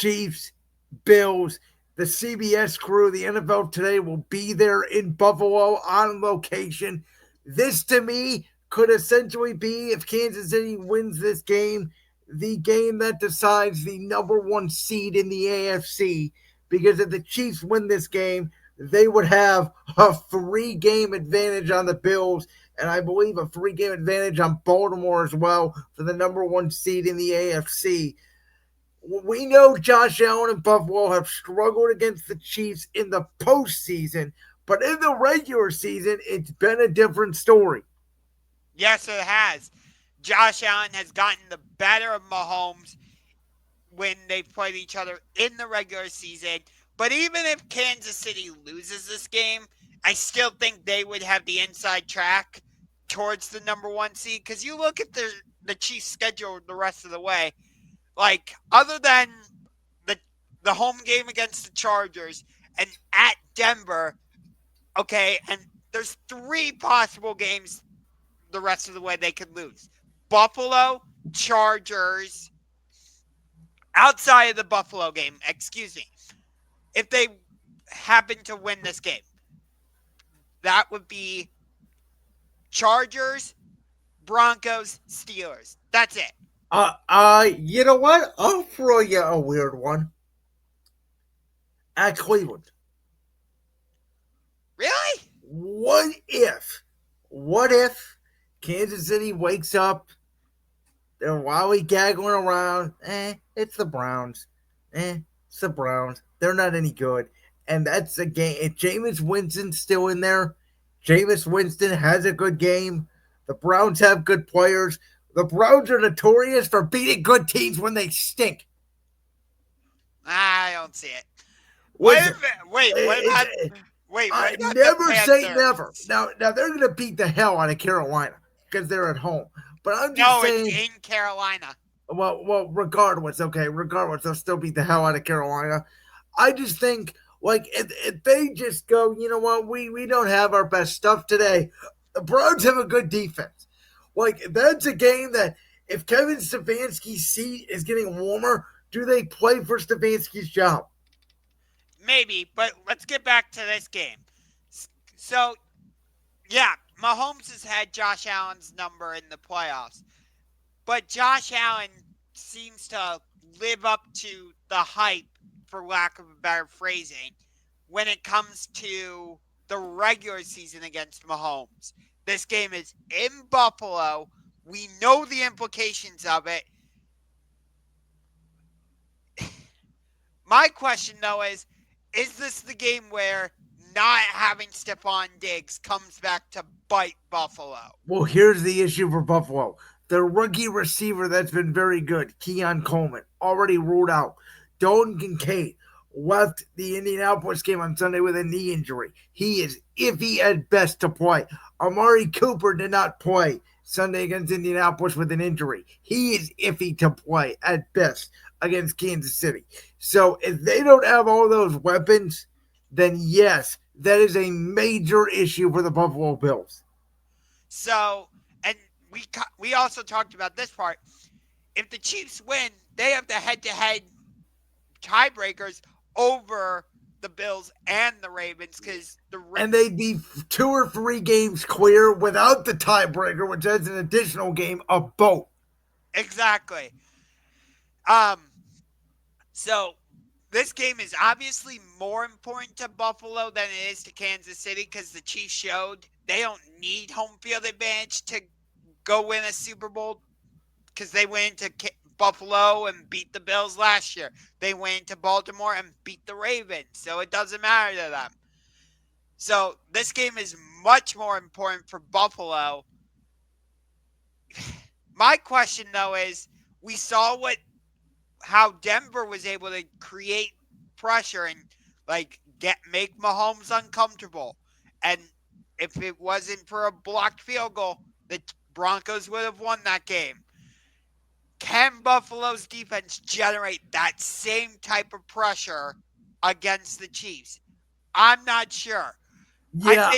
Chiefs, Bills, the CBS crew, the NFL Today will be there in Buffalo on location. This to me could essentially be, if Kansas City wins this game, the game that decides the number one seed in the AFC. Because if the Chiefs win this game, they would have a 3-game advantage on the Bills, and I believe a 3-game advantage on Baltimore as well for the number one seed in the AFC. We know Josh Allen and Buffalo have struggled against the Chiefs in the postseason, but in the regular season, it's been a different story. Yes, it has. Josh Allen has gotten the better of Mahomes when they've played each other in the regular season. But even if Kansas City loses this game, I still think they would have the inside track towards the number one seed. Because you look at the Chiefs' schedule the rest of the way, like other than the home game against the Chargers and at Denver, okay, and there's 3 possible games the rest of the way they could lose. Buffalo, Chargers, outside of the Buffalo game, excuse me, if they happen to win this game, that would be Chargers, Broncos, Steelers. That's it. You know what? I'll throw you a weird one. At Cleveland. Really? What if Kansas City wakes up, they're lollygaggling around, it's the Browns. It's the Browns. They're not any good. And that's a game. If Jameis Winston's still in there, Jameis Winston has a good game. The Browns have good players. The Browns are notorious for beating good teams when they stink. I don't see it. What I never say never. Now they're going to beat the hell out of Carolina because they're at home. But I'm just saying. It's in Carolina. Well, regardless, they'll still beat the hell out of Carolina. I just think, like, if they just go, you know what, we don't have our best stuff today. The Browns have a good defense. Like, that's a game that if Kevin Stefanski's seat is getting warmer, do they play for Stefanski's job? Maybe, but let's get back to this game. So, yeah, Mahomes has had Josh Allen's number in the playoffs. But Josh Allen seems to live up to the hype, for lack of a better phrasing, when it comes to the regular season against Mahomes. This game is in Buffalo. We know the implications of it. My question, though, is this the game where not having Stephon Diggs comes back to bite Buffalo? Well, here's the issue for Buffalo. Their rookie receiver that's been very good, Keon Coleman, already ruled out. Dalton Kincaid left the Indianapolis game on Sunday with a knee injury. He is iffy at best to play. Amari Cooper did not play Sunday against Indianapolis with an injury. He is iffy to play at best against Kansas City. So if they don't have all those weapons, then yes, that is a major issue for the Buffalo Bills. So, and we also talked about this part. If the Chiefs win, they have the head-to-head tiebreakers over the Bills and the Ravens and they'd be 2 or 3 games clear without the tiebreaker, which adds an additional game of both. Exactly. So this game is obviously more important to Buffalo than it is to Kansas City because the Chiefs showed they don't need home field advantage to go win a Super Bowl because they went into Buffalo and beat the Bills last year. They went into Baltimore and beat the Ravens, so it doesn't matter to them. So this game is much more important for Buffalo. My question, though, is we saw how Denver was able to create pressure and make Mahomes uncomfortable. And if it wasn't for a blocked field goal, the Broncos would have won that game. Can Buffalo's defense generate that same type of pressure against the Chiefs? I'm not sure. Yeah,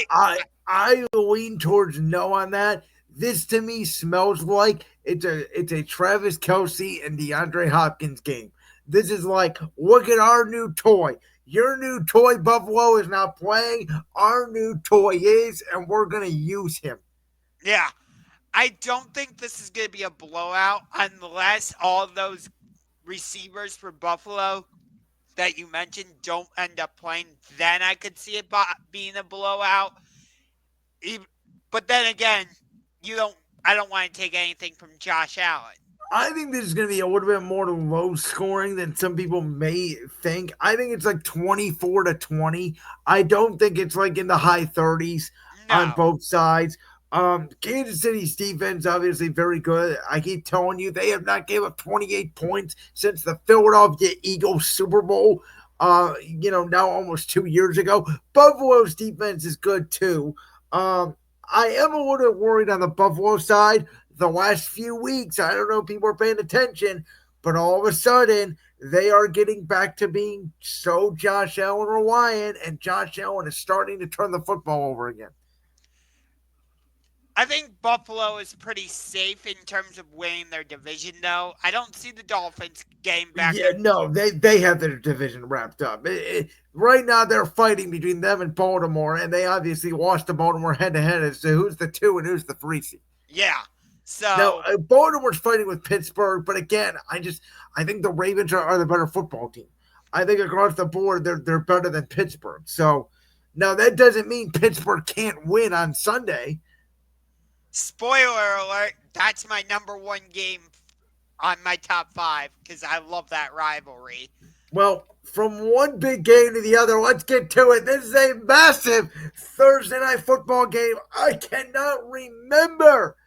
I lean towards no on that. This to me smells like it's a Travis Kelce and DeAndre Hopkins game. This is like, look at our new toy. Your new toy, Buffalo, is not playing. Our new toy is, and we're going to use him. Yeah. I don't think this is going to be a blowout unless all those receivers for Buffalo that you mentioned don't end up playing. Then I could see it being a blowout. But then again, you don't. I don't want to take anything from Josh Allen. I think this is going to be a little bit more low scoring than some people may think. I think it's like 24-20. I don't think it's like in the high 30s on No. both sides. Kansas City's defense obviously very good. I keep telling you they have not gave up 28 points since the Philadelphia Eagles Super Bowl. Now almost 2 years ago. Buffalo's defense is good too. I am a little bit worried on the Buffalo side the last few weeks. I don't know if people are paying attention, but all of a sudden they are getting back to being so Josh Allen reliant, and Josh Allen is starting to turn the football over again. I think Buffalo is pretty safe in terms of winning their division, though. I don't see the Dolphins getting back Yeah, in. no, they have their division wrapped up. Right now, they're fighting between them and Baltimore, and they obviously lost to Baltimore head to head as to who's the 2 and who's the 3 seed. Yeah. Now, So, Baltimore's fighting with Pittsburgh, but again, I think the Ravens are the better football team. I think across the board they're better than Pittsburgh. So now that doesn't mean Pittsburgh can't win on Sunday. spoiler alert, that's my number one game on my top five because I love that rivalry. Well, from one big game to the other, let's get to it. This is a massive Thursday night football game. I cannot remember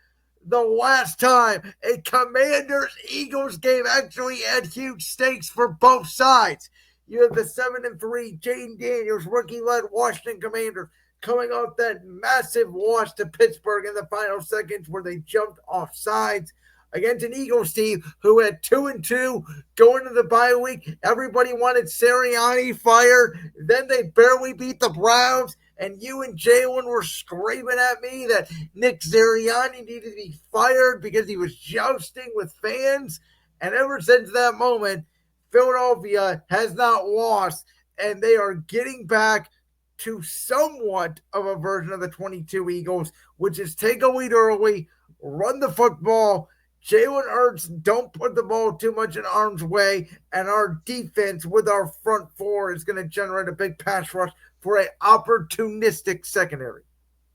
the last time a Commanders Eagles game actually had huge stakes for both sides. You have the 7-3 Jaden Daniels rookie led Washington Commanders coming off that massive loss to Pittsburgh in the final seconds where they jumped off sides against an Eagles team who had 2-2 going into the bye week. Everybody wanted Sirianni fired. Then they barely beat the Browns. And you and Jalen were screaming at me that Nick Sirianni needed to be fired because he was jousting with fans. And ever since that moment, Philadelphia has not lost, and they are getting back to somewhat of a version of the 22 Eagles, which is take a lead early, run the football. Jalen Hurts, don't put the ball too much in harm's way, and our defense with our front four is going to generate a big pass rush for an opportunistic secondary.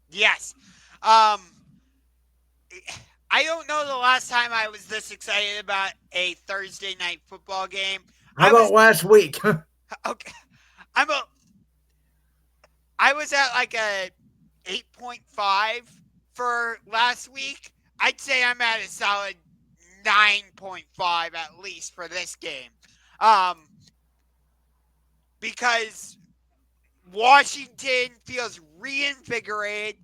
Yes. I don't know the last time I was this excited about a Thursday night football game. How I about was last week? okay. I'm a I was at like a 8.5 for last week. I'd say I'm at a solid 9.5 at least for this game. Um, because Washington feels reinvigorated.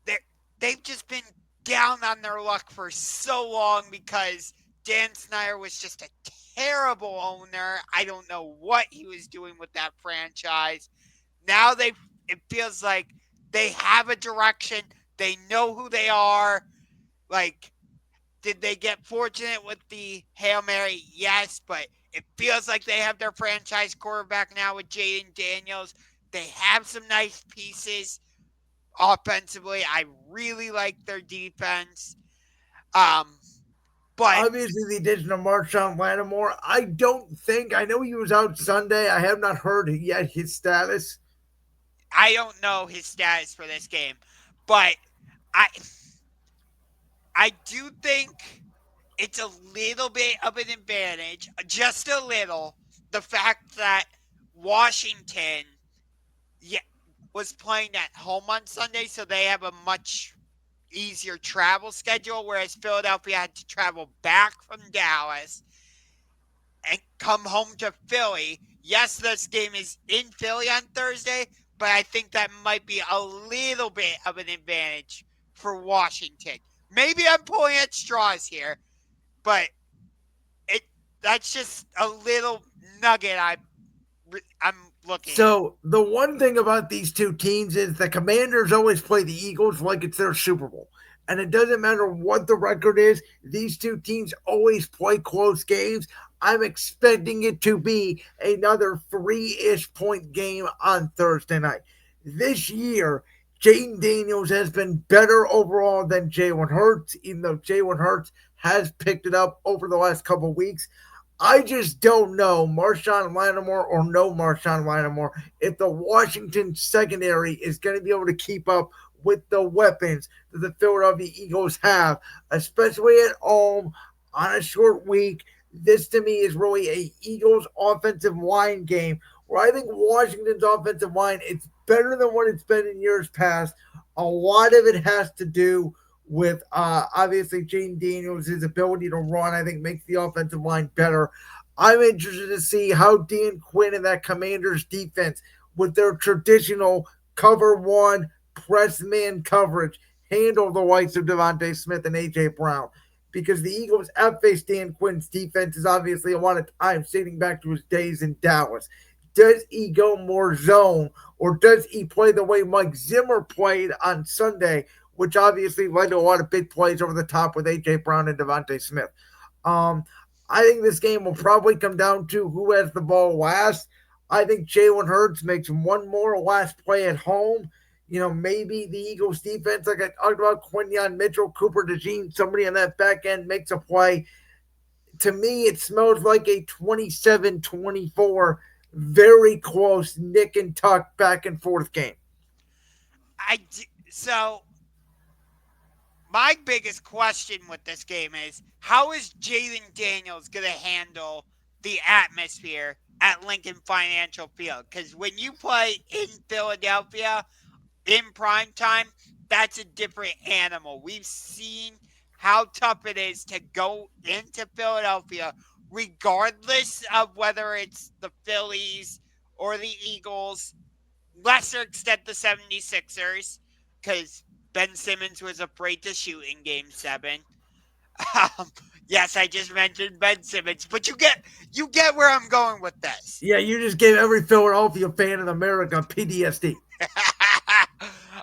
They're, they've just been down on their luck for so long because Dan Snyder was just a terrible owner. I don't know what he was doing with that franchise. Now it feels like they have a direction. They know who they are. Like, did they get fortunate with the Hail Mary? Yes, but it feels like they have their franchise quarterback now with Jaden Daniels. They have some nice pieces offensively. I really like their defense. Um, but Obviously, the addition of Marshawn Lattimore. I know he was out Sunday. I have not heard yet his status. I don't know his status for this game. But I I do think it's a little bit of an advantage, just a little, the fact that Washington yeah, was playing at home on Sunday, so they have a much easier travel schedule, whereas Philadelphia had to travel back from Dallas and come home to Philly. Yes, this game is in Philly on Thursday, but I think that might be a little bit of an advantage for Washington. Maybe I'm pulling at straws here, but it that's just a little nugget I'm looking at. So the one thing about these two teams is the Commanders always play the Eagles like it's their Super Bowl. And it doesn't matter what the record is, these two teams always play close games. I'm expecting it to be another 3-ish point game on Thursday night. This year, Jaden Daniels has been better overall than Jalen Hurts, even though Jalen Hurts has picked it up over the last couple of weeks. I just don't know, Marshawn Lattimore or no Marshawn Lattimore, if the Washington secondary is going to be able to keep up with the weapons that the Philadelphia Eagles have, especially at home on a short week. This to me is really a Eagles offensive line game where I think Washington's offensive line it's better than what it's been in years past. A lot of it has to do with obviously Jane Daniels' his ability to run. I think makes the offensive line better. I'm interested to see how Dan Quinn and that Commanders defense with their traditional cover one press man coverage handle the likes of Devontae Smith and AJ Brown. Because the Eagles have faced Dan Quinn's defense is obviously a lot of time dating back to his days in Dallas. Does he go more zone or does he play the way Mike Zimmer played on Sunday, which obviously led to a lot of big plays over the top with AJ Brown and Devontae Smith? Um, I think this game will probably come down to who has the ball last. I think Jalen Hurts makes one more last play at home. Maybe the Eagles defense, like I talked about, Quinyon Mitchell, Cooper DeJean, somebody on that back end makes a play. To me, it smells like a 27-24, very close nick and tuck back and forth game. So my biggest question with this game is how is Jaden Daniels going to handle the atmosphere at Lincoln Financial Field? Because when you play in Philadelphia in prime time, that's a different animal. We've seen how tough it is to go into Philadelphia, regardless of whether it's the Phillies or the Eagles, lesser extent the 76ers, because Ben Simmons was afraid to shoot in Game 7. Um, yes, I just mentioned Ben Simmons, but you get where I'm going with this. Yeah, you just gave every Philadelphia fan in America PTSD.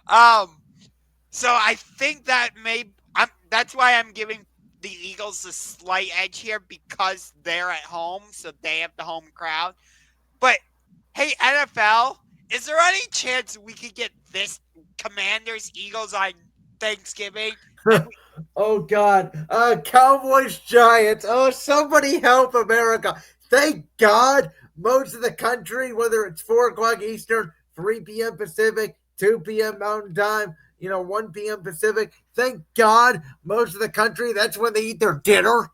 um, so I think that's why I'm giving the Eagles a slight edge here because they're at home, so they have the home crowd. But hey, NFL, is there any chance we could get this Commanders Eagles on Thanksgiving? And we, Oh God, Cowboys Giants. Oh, somebody help America! Thank God, most of the country, whether it's 4 o'clock Eastern, 3 p.m. Pacific, 2 p.m. Mountain Time, 1 p.m. Pacific. Thank God, most of the country. That's when they eat their dinner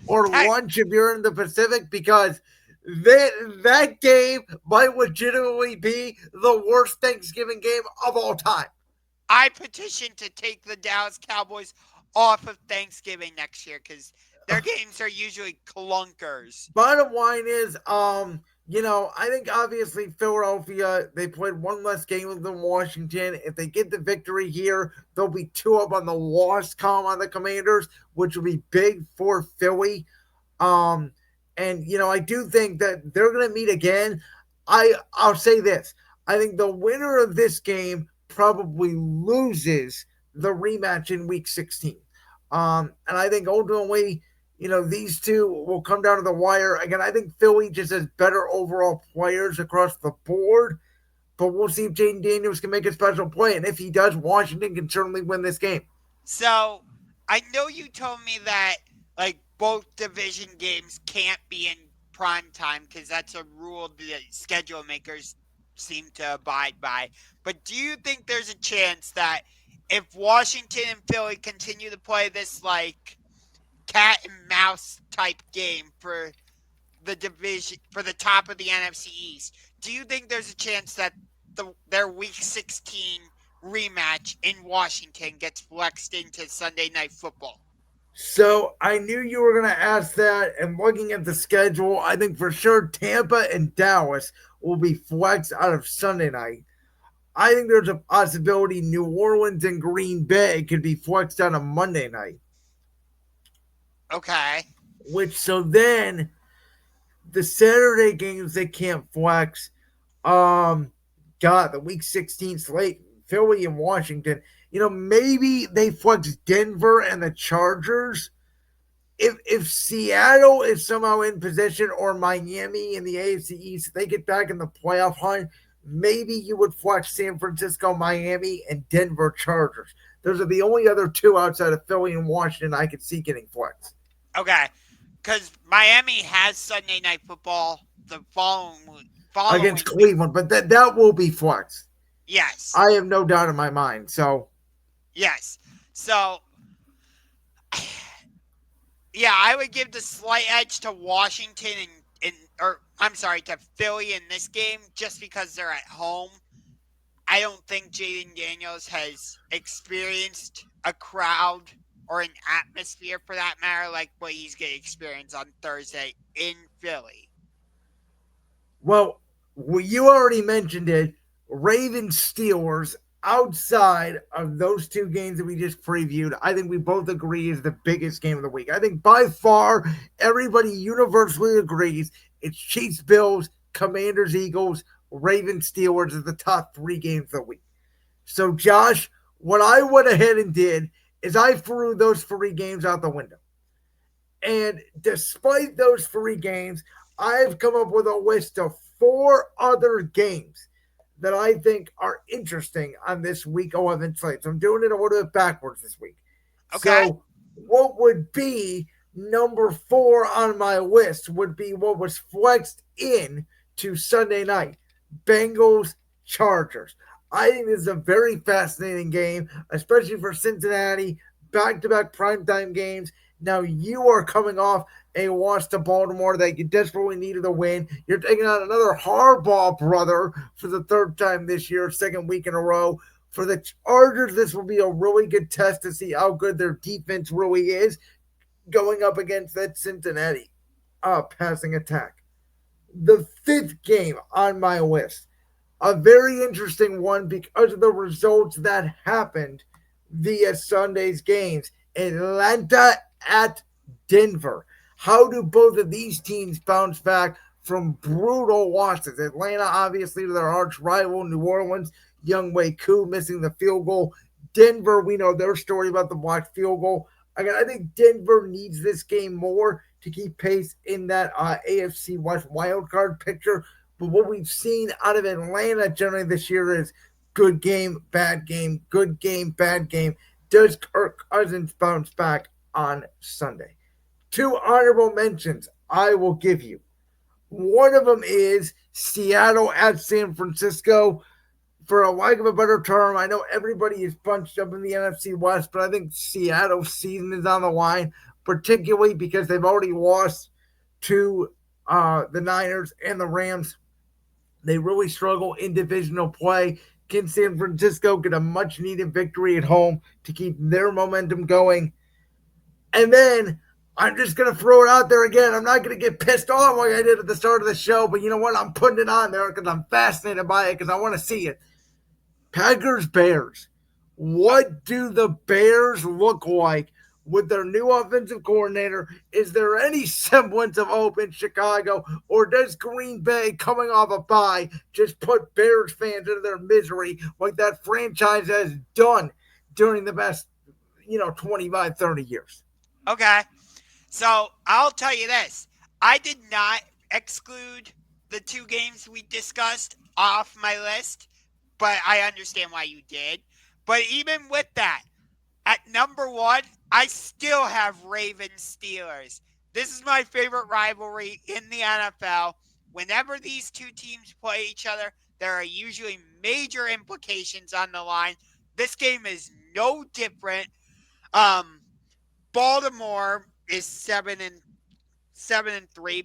or I, lunch if you're in the Pacific, because that game might legitimately be the worst Thanksgiving game of all time. I petition to take the Dallas Cowboys off of Thanksgiving next year because their games are usually clunkers. Bottom line is, I think obviously Philadelphia, they played one less game than Washington. If they get the victory here, they'll be 2 up on the loss column on the Commanders, which will be big for Philly. Um, and I do think that they're going to meet again. I'll say this: I think the winner of this game probably loses the rematch in Week 16. And I think ultimately, these two will come down to the wire. Again, I think Philly just has better overall players across the board, but we'll see if Jaden Daniels can make a special play. And if he does, Washington can certainly win this game. So I know you told me that like both division games can't be in prime time because that's a rule the schedule makers seem to abide by. But do you think there's a chance that if Washington and Philly continue to play this like cat and mouse type game for the division for the top of the NFC East, do you think there's a chance that their Week 16 rematch in Washington gets flexed into Sunday Night Football? So I knew you were going to ask that. And looking at the schedule, I think for sure Tampa and Dallas will be flexed out of Sunday night. I think there's a possibility New Orleans and Green Bay could be flexed out of Monday night. Okay. Which so then the Saturday games they can't flex. Um, God, the Week 16 slate, Philly and Washington. Maybe they flex Denver and the Chargers. If Seattle is somehow in position, or Miami in the AFC East, if they get back in the playoff hunt, maybe you would flex San Francisco, Miami, and Denver Chargers. Those are the only other two outside of Philly and Washington I could see getting flexed Okay, because Miami has Sunday Night Football the against following week. Cleveland, but that will be flexed. Yes, I have no doubt in my mind. So yes. So, yeah, I would give the slight edge to Washington or I'm sorry, to Philly in this game just because they're at home. I don't think Jaden Daniels has experienced a crowd or an atmosphere for that matter like what he's going to experience on Thursday in Philly. Well, you already mentioned it. Ravens Steelers, outside of those two games that we just previewed, I think we both agree is the biggest game of the week. I think by far everybody universally agrees it's Chiefs Bills, Commanders Eagles, Ravens Steelers is the top three games of the week. So, Josh, what I went ahead and did is I threw those three games out the window. And despite those three games, I've come up with a list of four other games that I think are interesting on this week 11 slate. So I'm doing it a little bit backwards this week. Okay? So, what would be number four on my list would be what was flexed in to Sunday night, Bengals Chargers. I think this is a very fascinating game, especially for Cincinnati, back to back primetime games. Now you are coming off a loss to Baltimore that you desperately needed a win. You're taking on another Harbaugh brother for the third time this year, second week in a row. For the Chargers, this will be a really good test to see how good their defense really is going up against that Cincinnati passing attack. The fifth game on my list, a very interesting one because of the results that happened via Sunday's games. Atlanta at Denver. How do both of these teams bounce back from brutal losses? Atlanta, obviously, to their arch rival, New Orleans, Young Wei Koo missing the field goal. Denver, we know their story about the blocked field goal. Again, I think Denver needs this game more to keep pace in that AFC West wildcard picture. But what we've seen out of Atlanta generally this year is good game, bad game, good game, bad game. Does Kirk Cousins bounce back on Sunday? Two honorable mentions I will give you. One of them is Seattle at San Francisco. For a lack of a better term, I know everybody is bunched up in the NFC West, but I think Seattle's season is on the line, particularly because they've already lost to the Niners and the Rams. They really struggle in divisional play. Can San Francisco get a much needed victory at home to keep their momentum going? And then I'm just going to throw it out there again. I'm not going to get pissed off like I did at the start of the show, but you know what? I'm putting it on there because I'm fascinated by it because I want to see it. Packers Bears. What do the Bears look like with their new offensive coordinator? Is there any semblance of hope in Chicago, or does Green Bay, coming off a bye, just put Bears fans into their misery like that franchise has done during the past 25, 30 years? Okay. So I'll tell you this. I did not exclude the two games we discussed off my list, but I understand why you did. But even with that, at number one, I still have Ravens Steelers. This is my favorite rivalry in the NFL. Whenever these two teams play each other, there are usually major implications on the line. This game is no different. Um, Baltimore is 7-3.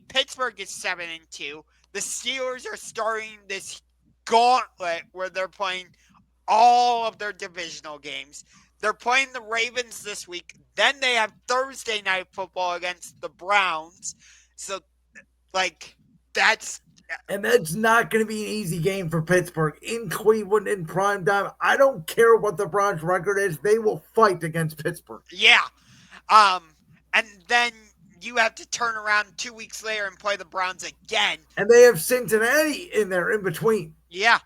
Pittsburgh is 7-2. The Steelers are starting this gauntlet where they're playing all of their divisional games. They're playing the Ravens this week. Then they have Thursday night football against the Browns. So, that's. And that's not going to be an easy game for Pittsburgh in Cleveland in prime time. I don't care what the Browns' record is; they will fight against Pittsburgh. Yeah. And then you have to turn around 2 weeks later and play the Browns again. And they have Cincinnati in there in between. Yeah.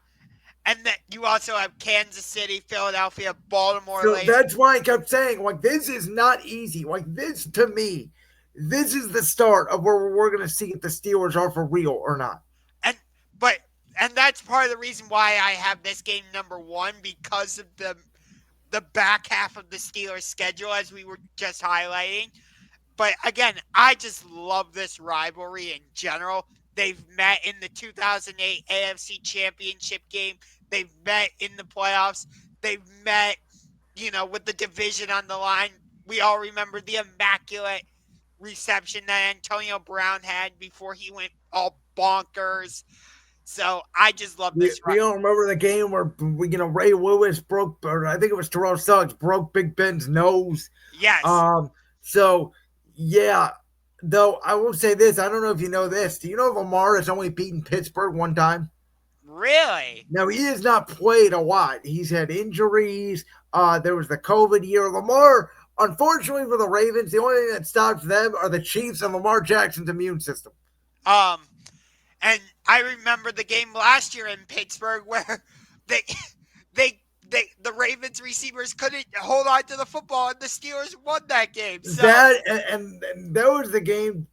And then you also have Kansas City, Philadelphia, Baltimore So later. that's why I kept saying, like, this is not easy. Like, this to me, this is the start of where we're going to see if the Steelers are for real or not. And but and that's part of the reason why I have this game number one, because of the back half of the Steelers schedule, as we were just highlighting. But again, I just love this rivalry in general. They've met in the 2008 AFC Championship game. They've met in the playoffs. They've met, with the division on the line. We all remember the immaculate reception that Antonio Brown had before he went all bonkers. So I just love We, this. we all remember the game where Ray Lewis broke, or I think it was Terrell Suggs broke Big Ben's nose. Yes, Um, so yeah, though I will say this, I don't know if you know this. Do you know Lamar has only beaten Pittsburgh one time? really. Now he has not played a lot. He's had injuries. There was the COVID year. Lamar, unfortunately for the Ravens, the only thing that stops them are the Chiefs and Lamar Jackson's immune system. Um, and I remember the game last year in Pittsburgh where they the Ravens receivers couldn't hold on to the football and the Steelers won that game. So That and that was the game.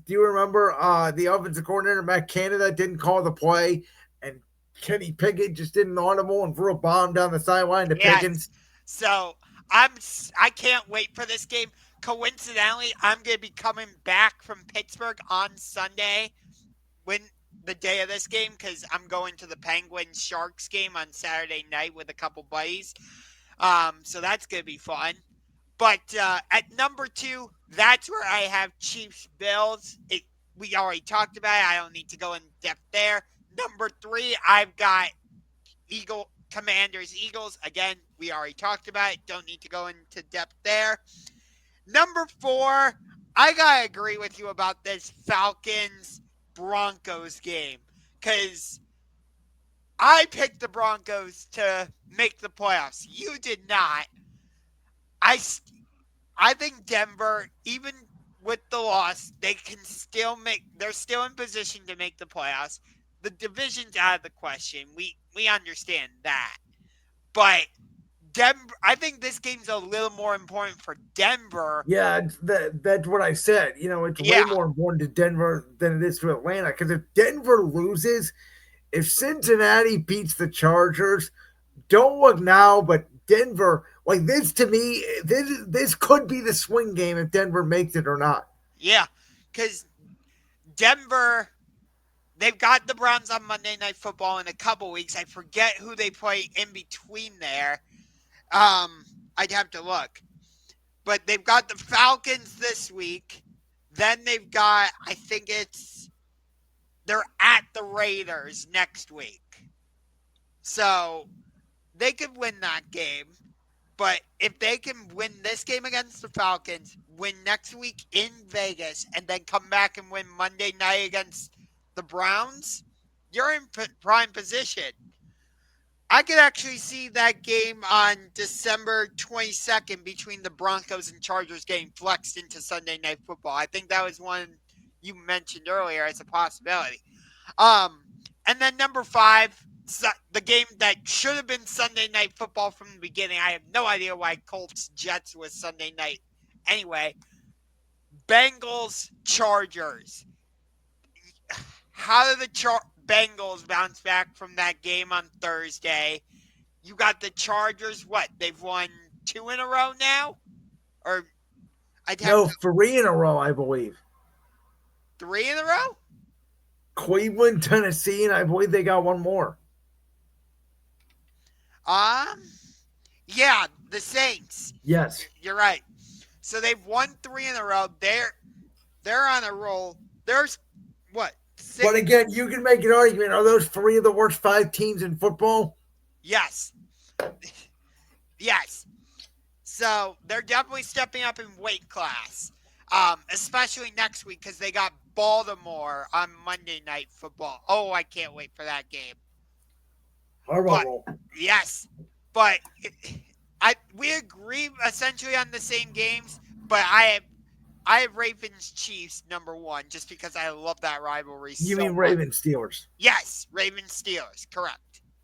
Do you remember the offensive coordinator Matt Canada didn't call the play, and Kenny Pickett just didn't audible and threw a bomb down the sideline to yes. Pickens? So I can't wait for this game. Coincidentally, I'm going to be coming back from Pittsburgh on Sunday, when the day of this game, because I'm going to the Penguins Sharks game on Saturday night with a couple buddies. So that's going to be fun. But at number two, that's where I have Chiefs Bills. We already talked about it. I don't need to go in depth there. Number three, I've got Commanders Eagles. Again, we already talked about it. Don't need to go into depth there. Number four, I gotta agree with you about this Falcons Broncos game, because I picked the Broncos to make the playoffs. You did not. I I think Denver, even with the loss, they can still make. They're still in position to make the playoffs. The division's out of the question. We understand that, but Denver. I think this game's a little more important for Denver. Yeah, that's what I said. It's way Yeah, more important to Denver than it is to Atlanta. Because if Denver loses, if Cincinnati beats the Chargers, don't look now, but Denver, like this to me, this could be the swing game if Denver makes it or not. yeah, because Denver. They've got the Browns on Monday Night Football in a couple weeks. I forget who they play in between there. I'd have to look. But they've got the Falcons this week. Then they've got, I think they're at the Raiders next week. So they could win that game. But if they can win this game against the Falcons, win next week in Vegas, and then come back and win Monday night against the Browns, you're in prime position. I could actually see that game on December 22nd between the Broncos and Chargers getting flexed into Sunday Night Football. I think that was one you mentioned earlier as a possibility. Um, and then number five, the game that should have been Sunday Night Football from the beginning. I have no idea why Colts Jets was Sunday night. Anyway, Bengals Chargers. How did the Bengals bounce back from that game on Thursday? You got the Chargers. What? They've won 2 in a row now, or I'd have No, to 3 in a row, I believe. 3 in a row. Cleveland, Tennessee, and I believe they got one more. Um, yeah, the Saints. Yes. You're right. So they've won 3 in a row. They're on a roll. There's what? But 6. again, you can make an argument. Are those three of the worst 5 teams in football? Yes. Yes. So they're definitely stepping up in weight class, especially next week because they got Baltimore on Monday Night Football. Oh, I can't wait for that game. But Horrible. yes, but we agree essentially on the same games, but I have Ravens Chiefs number one just because I love that rivalry You so mean much. Ravens Steelers? Yes, Ravens Steelers, correct.